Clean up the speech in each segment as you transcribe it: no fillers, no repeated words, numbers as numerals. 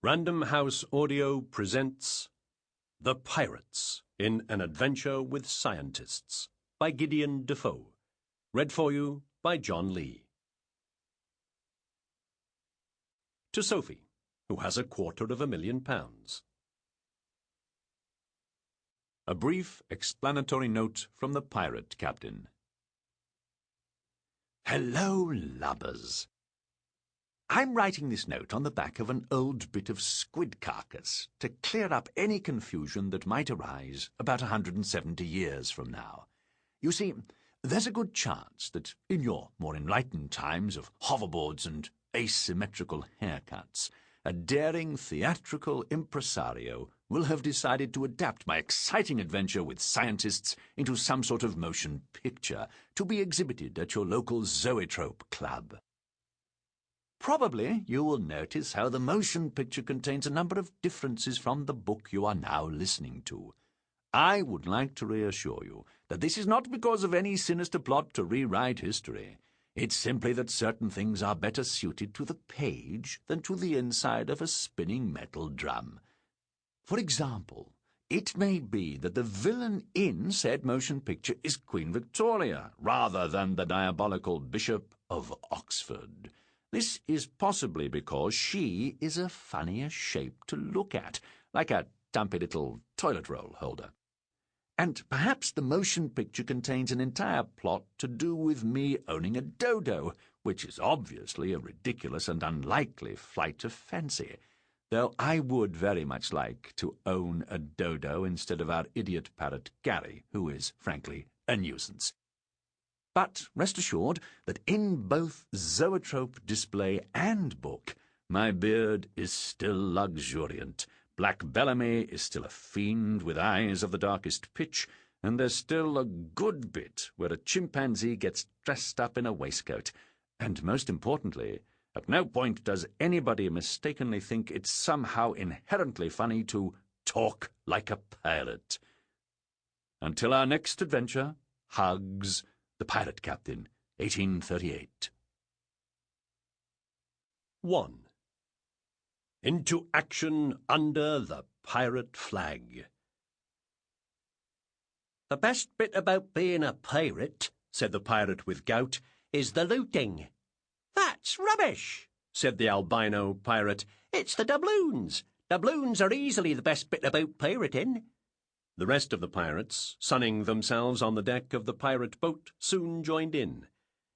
Random House Audio presents The Pirates in an Adventure with Scientists by Gideon Defoe. Read for you by John Lee. To Sophie, who has £250,000. A brief explanatory note from the pirate captain. Hello, lubbers. I'm writing this note on the back of an old bit of squid carcass to clear up any confusion that might arise about 170 years from now. You see, there's a good chance that in your more enlightened times of hoverboards and asymmetrical haircuts, a daring theatrical impresario will have decided to adapt my exciting adventure with scientists into some sort of motion picture to be exhibited at your local zoetrope club. Probably you will notice how the motion picture contains a number of differences from the book you are now listening to. I would like to reassure you that this is not because of any sinister plot to rewrite history. It's simply that certain things are better suited to the page than to the inside of a spinning metal drum. For example, it may be that the villain in said motion picture is Queen Victoria, rather than the diabolical Bishop of Oxford. This is possibly because she is a funnier shape to look at, like a dumpy little toilet roll holder. And perhaps the motion picture contains an entire plot to do with me owning a dodo, which is obviously a ridiculous and unlikely flight of fancy, though I would very much like to own a dodo instead of our idiot parrot Gary, who is, frankly, a nuisance. But rest assured that in both zoetrope display and book, my beard is still luxuriant, Black Bellamy is still a fiend with eyes of the darkest pitch, and there's still a good bit where a chimpanzee gets dressed up in a waistcoat. And most importantly, at no point does anybody mistakenly think it's somehow inherently funny to talk like a pirate. Until our next adventure, hugs, The Pirate Captain, 1838. 1. Into action under the pirate flag. The best bit about being a pirate, said the pirate with gout, is the looting. That's rubbish, said the albino pirate. It's the doubloons. Doubloons are easily the best bit about pirating. The rest of the pirates, sunning themselves on the deck of the pirate boat, soon joined in.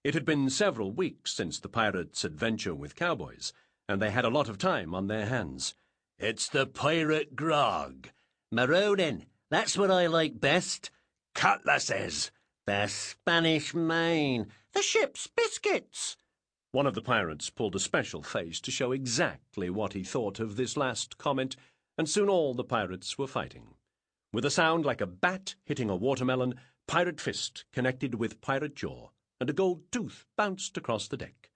It had been several weeks since the pirates' adventure with cowboys, and they had a lot of time on their hands. It's the pirate grog. Maronin, that's what I like best. Cutlasses. The Spanish main. The ship's biscuits. One of the pirates pulled a special face to show exactly what he thought of this last comment, and soon all the pirates were fighting. With a sound like a bat hitting a watermelon, pirate fist connected with pirate jaw, and a gold tooth bounced across the deck.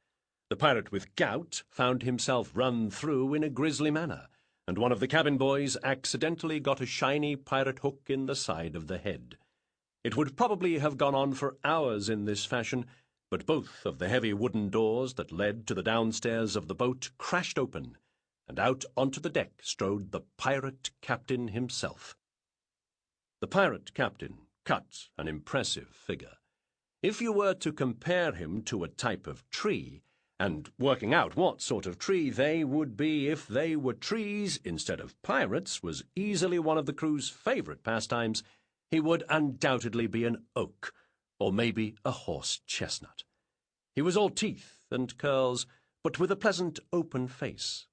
The pirate with gout found himself run through in a grisly manner, and one of the cabin boys accidentally got a shiny pirate hook in the side of the head. It would probably have gone on for hours in this fashion, but both of the heavy wooden doors that led to the downstairs of the boat crashed open, and out onto the deck strode the pirate captain himself. The pirate captain cut an impressive figure. If you were to compare him to a type of tree, and working out what sort of tree they would be if they were trees instead of pirates was easily one of the crew's favourite pastimes, he would undoubtedly be an oak, or maybe a horse chestnut. He was all teeth and curls, but with a pleasant open face.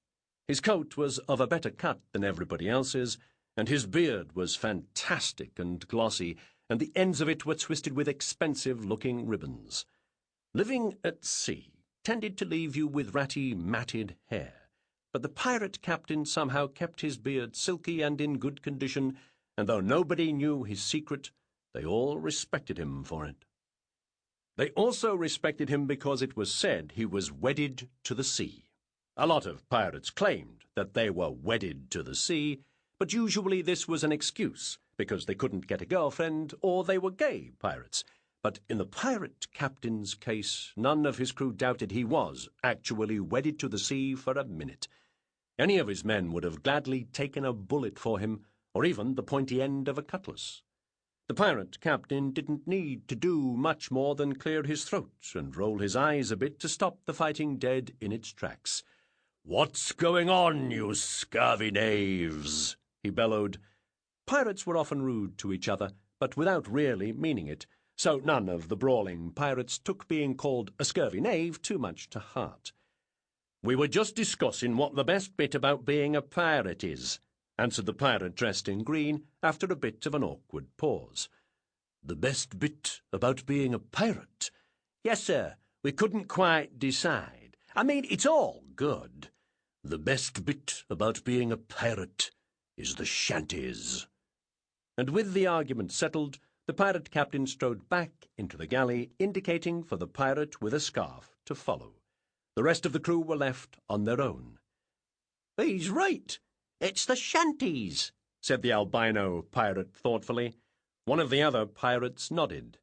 His coat was of a better cut than everybody else's, and his beard was fantastic and glossy, and the ends of it were twisted with expensive-looking ribbons. Living at sea tended to leave you with ratty, matted hair, but the pirate captain somehow kept his beard silky and in good condition, and though nobody knew his secret, they all respected him for it. They also respected him because it was said he was wedded to the sea. A lot of pirates claimed that they were wedded to the sea, but usually this was an excuse, because they couldn't get a girlfriend or they were gay pirates. But in the pirate captain's case, none of his crew doubted he was actually wedded to the sea for a minute. Any of his men would have gladly taken a bullet for him, or even the pointy end of a cutlass. The pirate captain didn't need to do much more than clear his throat and roll his eyes a bit to stop the fighting dead in its tracks. "What's going on, you scurvy knaves?" he bellowed. Pirates were often rude to each other, but without really meaning it, so none of the brawling pirates took being called a scurvy knave too much to heart. "We were just discussing what the best bit about being a pirate is," answered the pirate dressed in green after a bit of an awkward pause. "The best bit about being a pirate?" "Yes, sir. We couldn't quite decide. I mean, it's all good." "The best bit about being a pirate is the shanties." And with the argument settled, the pirate captain strode back into the galley, indicating for the pirate with a scarf to follow. The rest of the crew were left on their own. "He's right. It's the shanties," said the albino pirate thoughtfully. One of the other pirates nodded.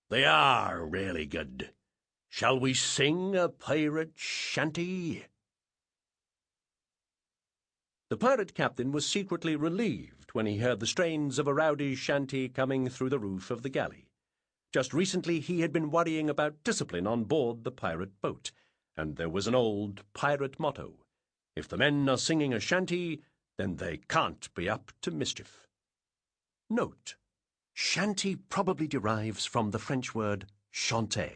"They are really good. Shall we sing a pirate shanty?" The pirate captain was secretly relieved when he heard the strains of a rowdy shanty coming through the roof of the galley. Just recently he had been worrying about discipline on board the pirate boat, and there was an old pirate motto: if the men are singing a shanty, then they can't be up to mischief. Note: shanty probably derives from the French word chanter,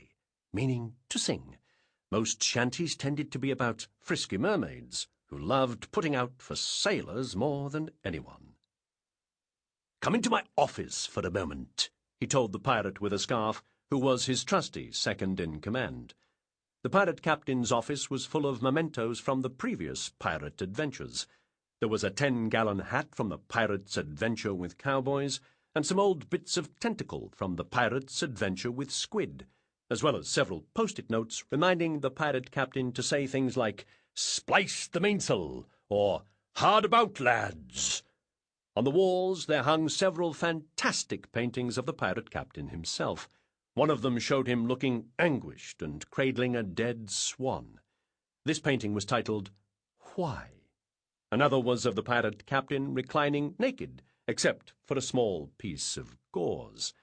meaning to sing. Most shanties tended to be about frisky mermaids, who loved putting out for sailors more than anyone. "Come into my office for a moment," he told the pirate with a scarf, who was his trusty second-in-command. The pirate captain's office was full of mementos from the previous pirate adventures. There was a 10-gallon hat from the pirate's adventure with cowboys, and some old bits of tentacle from the pirate's adventure with squid, as well as several post-it notes reminding the pirate captain to say things like "Splice the mainsail," or "Hard about, lads." On the walls there hung several fantastic paintings of the pirate captain himself. One of them showed him looking anguished and cradling a dead swan. This painting was titled "Why?" Another was of the pirate captain reclining naked, except for a small piece of gauze.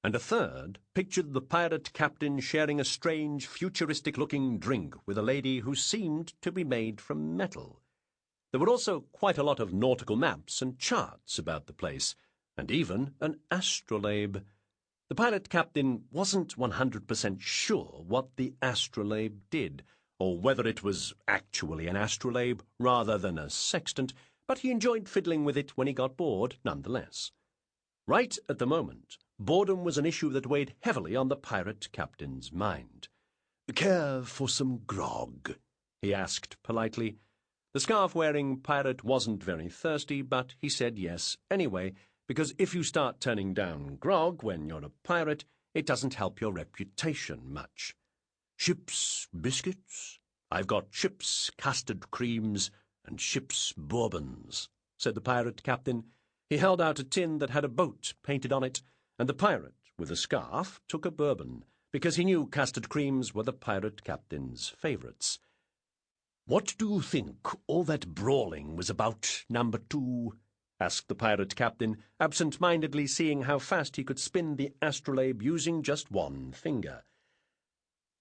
And a third pictured the pirate captain sharing a strange, futuristic-looking drink with a lady who seemed to be made from metal. There were also quite a lot of nautical maps and charts about the place, and even an astrolabe. The pirate captain wasn't 100% sure what the astrolabe did, or whether it was actually an astrolabe rather than a sextant, but he enjoyed fiddling with it when he got bored nonetheless. Right at the moment, boredom was an issue that weighed heavily on the pirate captain's mind. "Care for some grog?" he asked politely. The scarf-wearing pirate wasn't very thirsty, but he said yes anyway, because if you start turning down grog when you're a pirate, it doesn't help your reputation much. "Ship's biscuits? I've got ship's custard creams and ship's bourbons," said the pirate captain. He held out a tin that had a boat painted on it, and the pirate, with a scarf, took a bourbon, because he knew custard creams were the pirate captain's favourites. "What do you think all that brawling was about, number 2? Asked the pirate captain, absent-mindedly seeing how fast he could spin the astrolabe using just one finger.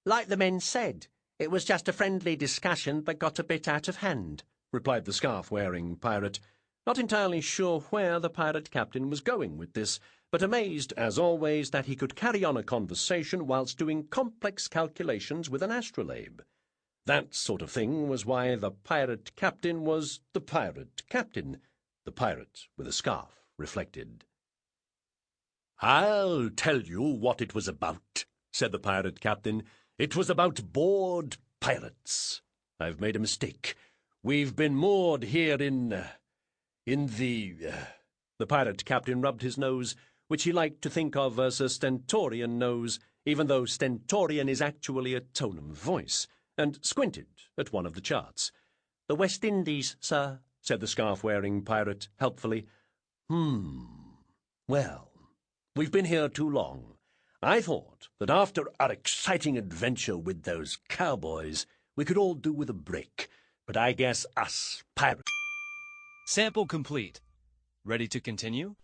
"Like the men said, it was just a friendly discussion that got a bit out of hand," replied the scarf-wearing pirate, not entirely sure where the pirate captain was going with this, but amazed, as always, that he could carry on a conversation whilst doing complex calculations with an astrolabe. That sort of thing was why the pirate captain was the pirate captain, the pirate with a scarf reflected. "I'll tell you what it was about," said the pirate captain. "It was about bored pirates. I've made a mistake. We've been moored here in the... The pirate captain rubbed his nose, which he liked to think of as a stentorian nose, even though stentorian is actually a tone of voice, and squinted at one of the charts. "The West Indies, sir," said the scarf-wearing pirate helpfully. Well, we've been here too long. I thought that after our exciting adventure with those cowboys, we could all do with a break. but I guess us pirates. Sample complete. Ready to continue?